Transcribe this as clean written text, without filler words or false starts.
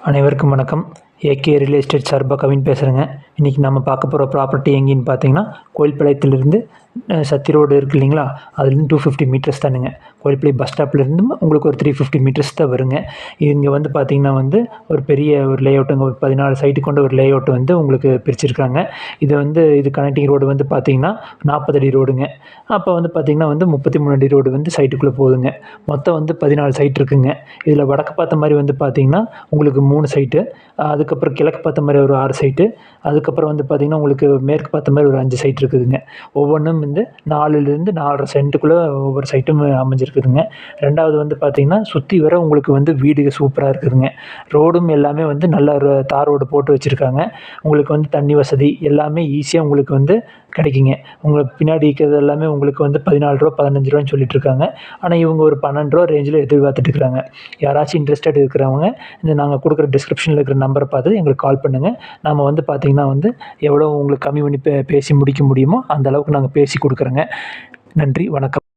அனைவருக்கும் வணக்கம். AK real estate சார்பாக கவின் பேசுகிறேங்க. இன்றைக்கி நம்ம பார்க்க போகிற ப்ராப்பர்ட்டி எங்கேன்னு பார்த்தீங்கன்னா, கோயில்பாளையத்துலேருந்து சத்தி ரோடு இருக்குது இல்லைங்களா, அதுலேருந்து 250 மீட்டர்ஸ் தானுங்க. கோயில்பாளையம் பஸ் ஸ்டாப்லேருந்து உங்களுக்கு ஒரு 350 மீட்டர்ஸ் தான் வருங்க. இங்கே வந்து பார்த்திங்கன்னா ஒரு பெரிய ஒரு லேஅவுட்டுங்க, ஒரு 14 சைட்டு கொண்ட ஒரு லேஅவுட் உங்களுக்கு பிரிச்சுருக்காங்க. இது கனெக்டிங் ரோடு பார்த்திங்கன்னா 40 அடி ரோடுங்க. அப்போ பார்த்திங்கன்னா 33 அடி ரோடு சைட்டுக்குள்ளே போகுதுங்க. மொத்தம் 14 சைட் இருக்குங்க. இதில் வடக்கு பார்த்த மாதிரி பார்த்திங்கன்னா உங்களுக்கு 3 சைட்டு, அதுக்கப்புறம் கிழக்கு பார்த்த மாதிரி ஒரு 6 சைட்டு, அதுக்கப்புறம் பார்த்திங்கன்னா உங்களுக்கு மேற்கு பார்த்த மாதிரி ஒரு 5 சைட் இருக்குதுங்க. ஒவ்வொன்றும் 4லேருந்து 4.5 சென்ட்டுக்குள்ளே ஒவ்வொரு சைட்டும் அமைஞ்சிருக்குதுங்க. ரெண்டாவது பார்த்திங்கன்னா சுற்றி வர உங்களுக்கு வீடு சூப்பராக இருக்குதுங்க. ரோடும் எல்லாமே நல்லா தார் ரோடு போட்டு வச்சுருக்காங்க. உங்களுக்கு தண்ணி வசதி எல்லாமே ஈஸியாக உங்களுக்கு கிடைக்குங்க. உங்களுக்கு பின்னாடி இருக்கிறது எல்லாமே உங்களுக்கு 14 ரூபா 15 ரூபான்னு சொல்லிட்டு இருக்காங்க. ஆனால் இவங்க ஒரு 12 ரூபா ரேஞ்சில் எதிர்பார்த்துட்டு இருக்கிறாங்க. யாராச்சும் இன்ட்ரெஸ்டட் இருக்கிறவங்க நாங்கள் கொடுக்குற டிஸ்கிரிப்ஷனில் இருக்கிற நம்பரை பார்த்து எங்களுக்கு கால் பண்ணுங்கள். நம்ம பார்த்திங்கன்னா எவ்வளோ உங்களுக்கு கம்மி பண்ணி பேசி முடிக்க முடியுமோ அந்த அளவுக்கு நாங்கள் பேசி கொடுக்குறோங்க. நன்றி, வணக்கம்.